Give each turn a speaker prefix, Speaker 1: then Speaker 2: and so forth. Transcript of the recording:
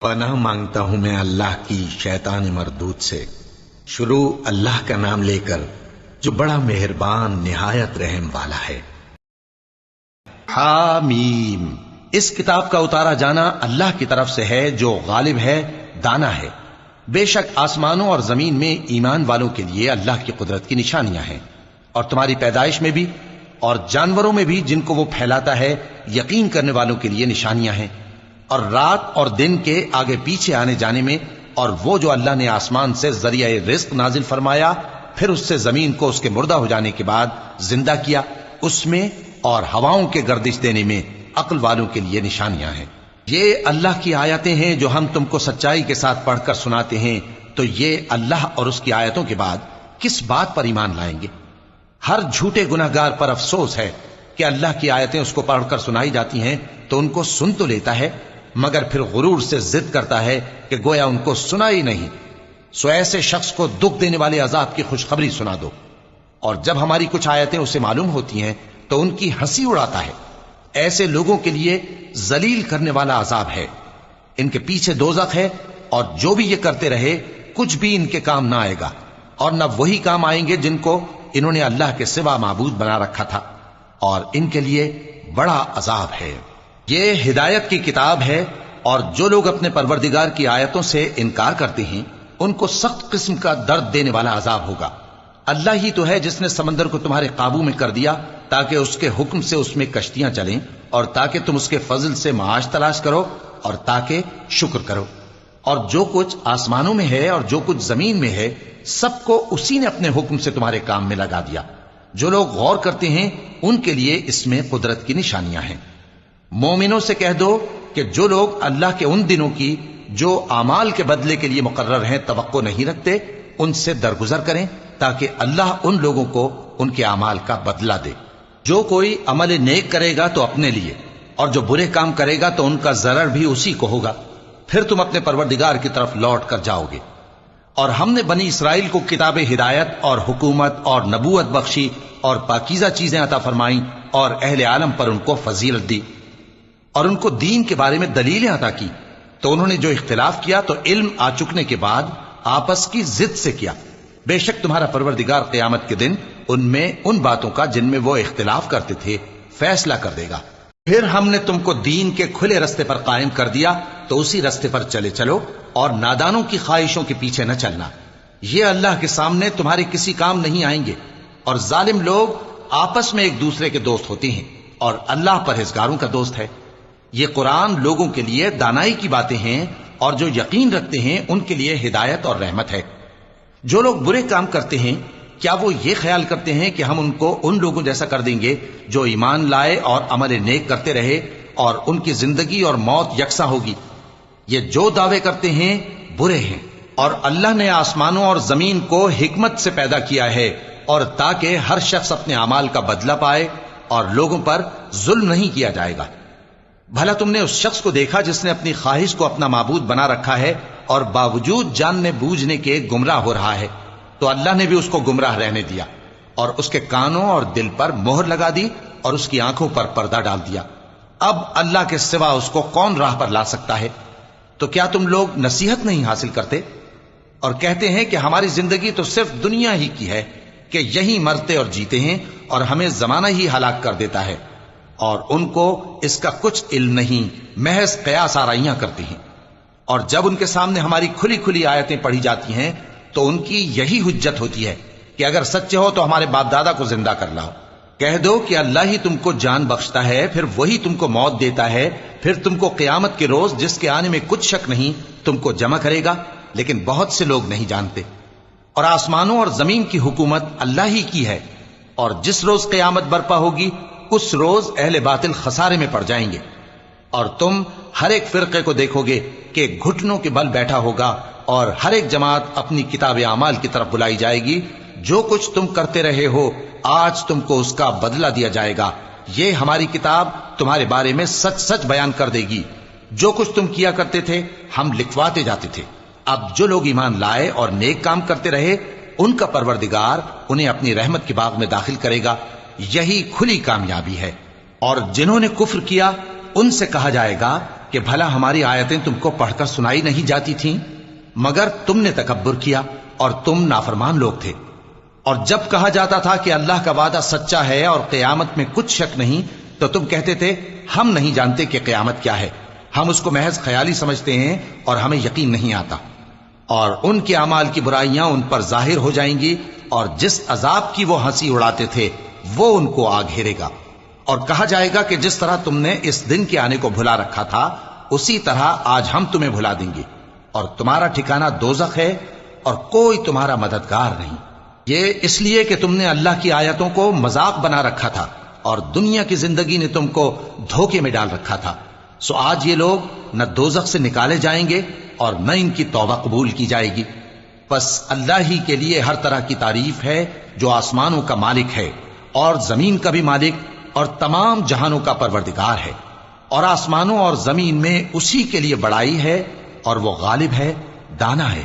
Speaker 1: پناہ مانگتا ہوں میں اللہ کی شیطان مردود سے۔ شروع اللہ کا نام لے کر جو بڑا مہربان نہایت رحم والا ہے۔
Speaker 2: حامیم، اس کتاب کا اتارا جانا اللہ کی طرف سے ہے جو غالب ہے، دانا ہے۔ بے شک آسمانوں اور زمین میں ایمان والوں کے لیے اللہ کی قدرت کی نشانیاں ہیں، اور تمہاری پیدائش میں بھی اور جانوروں میں بھی جن کو وہ پھیلاتا ہے یقین کرنے والوں کے لیے نشانیاں ہیں، اور رات اور دن کے آگے پیچھے آنے جانے میں، اور وہ جو اللہ نے آسمان سے ذریعہ رزق نازل فرمایا پھر اس سے زمین کو اس کے مردہ ہو جانے کے بعد زندہ کیا، اس میں اور ہواؤں کے گردش دینے میں عقل والوں کے لیے نشانیاں ہیں۔ یہ اللہ کی آیتیں ہیں جو ہم تم کو سچائی کے ساتھ پڑھ کر سناتے ہیں، تو یہ اللہ اور اس کی آیتوں کے بعد کس بات پر ایمان لائیں گے؟ ہر جھوٹے گناہگار پر افسوس ہے کہ اللہ کی آیتیں اس کو پڑھ کر سنائی جاتی ہیں تو ان کو سن تو لیتا ہے، مگر پھر غرور سے ضد کرتا ہے کہ گویا ان کو سنا ہی نہیں۔ سو ایسے شخص کو دکھ دینے والے عذاب کی خوشخبری سنا دو، اور جب ہماری کچھ آیتیں اسے معلوم ہوتی ہیں تو ان کی ہنسی اڑاتا ہے۔ ایسے لوگوں کے لیے ذلیل کرنے والا عذاب ہے، ان کے پیچھے دوزخ ہے، اور جو بھی یہ کرتے رہے کچھ بھی ان کے کام نہ آئے گا، اور نہ وہی کام آئیں گے جن کو انہوں نے اللہ کے سوا معبود بنا رکھا تھا، اور ان کے لیے بڑا عذاب ہے۔ یہ ہدایت کی کتاب ہے، اور جو لوگ اپنے پروردگار کی آیتوں سے انکار کرتے ہیں ان کو سخت قسم کا درد دینے والا عذاب ہوگا۔ اللہ ہی تو ہے جس نے سمندر کو تمہارے قابو میں کر دیا تاکہ اس کے حکم سے اس میں کشتیاں چلیں، اور تاکہ تم اس کے فضل سے معاش تلاش کرو، اور تاکہ شکر کرو۔ اور جو کچھ آسمانوں میں ہے اور جو کچھ زمین میں ہے سب کو اسی نے اپنے حکم سے تمہارے کام میں لگا دیا۔ جو لوگ غور کرتے ہیں ان کے لیے اس میں قدرت کی نشانیاں ہیں۔ مومنوں سے کہہ دو کہ جو لوگ اللہ کے ان دنوں کی جو اعمال کے بدلے کے لیے مقرر ہیں توقع نہیں رکھتے، ان سے درگزر کریں تاکہ اللہ ان لوگوں کو ان کے اعمال کا بدلہ دے۔ جو کوئی عمل نیک کرے گا تو اپنے لیے، اور جو برے کام کرے گا تو ان کا ضرر بھی اسی کو ہوگا، پھر تم اپنے پروردگار کی طرف لوٹ کر جاؤ گے۔ اور ہم نے بنی اسرائیل کو کتاب ہدایت اور حکومت اور نبوت بخشی اور پاکیزہ چیزیں عطا فرمائیں، اور اہل عالم پر ان کو فضیلت دی، اور ان کو دین کے بارے میں دلیلیں عطا کی، تو انہوں نے جو اختلاف کیا تو علم آ چکنے کے بعد آپس کی ضد سے کیا۔ بے شک تمہارا پروردگار قیامت کے دن ان میں ان باتوں کا جن میں وہ اختلاف کرتے تھے فیصلہ کر دے گا۔ پھر ہم نے تم کو دین کے کھلے رستے پر قائم کر دیا تو اسی رستے پر چلے چلو، اور نادانوں کی خواہشوں کے پیچھے نہ چلنا، یہ اللہ کے سامنے تمہارے کسی کام نہیں آئیں گے۔ اور ظالم لوگ آپس میں ایک دوسرے کے دوست ہوتے ہیں، اور اللہ پرہیزگاروں کا دوست ہے۔ یہ قرآن لوگوں کے لیے دانائی کی باتیں ہیں، اور جو یقین رکھتے ہیں ان کے لیے ہدایت اور رحمت ہے۔ جو لوگ برے کام کرتے ہیں کیا وہ یہ خیال کرتے ہیں کہ ہم ان کو ان لوگوں جیسا کر دیں گے جو ایمان لائے اور عمل نیک کرتے رہے اور ان کی زندگی اور موت یکساں ہوگی؟ یہ جو دعوے کرتے ہیں برے ہیں۔ اور اللہ نے آسمانوں اور زمین کو حکمت سے پیدا کیا ہے، اور تاکہ ہر شخص اپنے اعمال کا بدلہ پائے، اور لوگوں پر ظلم نہیں کیا جائے گا۔ بھلا تم نے اس شخص کو دیکھا جس نے اپنی خواہش کو اپنا معبود بنا رکھا ہے اور باوجود جاننے بوجھنے کے گمراہ ہو رہا ہے؟ تو اللہ نے بھی اس کو گمراہ رہنے دیا، اور اس کے کانوں اور دل پر مہر لگا دی، اور اس کی آنکھوں پر پردہ ڈال دیا۔ اب اللہ کے سوا اس کو کون راہ پر لا سکتا ہے؟ تو کیا تم لوگ نصیحت نہیں حاصل کرتے اور کہتے ہیں کہ ہماری زندگی تو صرف دنیا ہی کی ہے، کہ یہی مرتے اور جیتے ہیں، اور ہمیں زمانہ ہی ہلاک کر دیتا ہے؟ اور ان کو اس کا کچھ علم نہیں، محض قیاس آرائیاں کرتے ہیں۔ اور جب ان کے سامنے ہماری کھلی کھلی آیتیں پڑھی جاتی ہیں تو ان کی یہی حجت ہوتی ہے کہ اگر سچے ہو تو ہمارے باپ دادا کو زندہ کر لاؤ۔ کہہ دو کہ اللہ ہی تم کو جان بخشتا ہے، پھر وہی تم کو موت دیتا ہے، پھر تم کو قیامت کے روز جس کے آنے میں کچھ شک نہیں تم کو جمع کرے گا، لیکن بہت سے لوگ نہیں جانتے۔ اور آسمانوں اور زمین کی حکومت اللہ ہی کی ہے، اور جس روز قیامت برپا ہوگی اس روز اہل باطل خسارے میں پڑ جائیں گے۔ اور تم ہر ایک فرقے کو دیکھو گے کہ گھٹنوں کے بل بیٹھا ہوگا، اور ہر ایک جماعت اپنی کتاب اعمال کی طرف بلائی جائے گی۔ جو کچھ تم کرتے رہے ہو آج تم کو اس کا بدلہ دیا جائے گا، یہ ہماری کتاب تمہارے بارے میں سچ سچ بیان کر دے گی۔ جو کچھ تم کیا کرتے تھے ہم لکھواتے جاتے تھے۔ اب جو لوگ ایمان لائے اور نیک کام کرتے رہے ان کا پروردگار انہیں اپنی رحمت کے باغ میں داخل کرے گا، یہی کھلی کامیابی ہے۔ اور جنہوں نے کفر کیا ان سے کہا جائے گا کہ بھلا ہماری آیتیں تم کو پڑھ کر سنائی نہیں جاتی تھیں؟ مگر تم نے تکبر کیا اور تم نافرمان لوگ تھے۔ اور جب کہا جاتا تھا کہ اللہ کا وعدہ سچا ہے اور قیامت میں کچھ شک نہیں، تو تم کہتے تھے ہم نہیں جانتے کہ قیامت کیا ہے، ہم اس کو محض خیالی سمجھتے ہیں اور ہمیں یقین نہیں آتا۔ اور ان کے اعمال کی برائیاں ان پر ظاہر ہو جائیں گی، اور جس عذاب کی وہ ہنسی اڑاتے تھے وہ ان کو آ گھیرے گا۔ اور کہا جائے گا کہ جس طرح تم نے اس دن کے آنے کو بھلا رکھا تھا، اسی طرح آج ہم تمہیں بھلا دیں گے، اور تمہارا ٹھکانہ دوزخ ہے اور کوئی تمہارا مددگار نہیں۔ یہ اس لیے کہ تم نے اللہ کی آیتوں کو مذاق بنا رکھا تھا اور دنیا کی زندگی نے تم کو دھوکے میں ڈال رکھا تھا، سو آج یہ لوگ نہ دوزخ سے نکالے جائیں گے اور نہ ان کی توبہ قبول کی جائے گی۔ پس اللہ ہی کے لیے ہر طرح کی تعریف ہے جو آسمانوں کا مالک ہے اور زمین کا بھی مالک اور تمام جہانوں کا پروردگار ہے، اور آسمانوں اور زمین میں اسی کے لیے بڑائی ہے، اور وہ غالب ہے، دانا ہے۔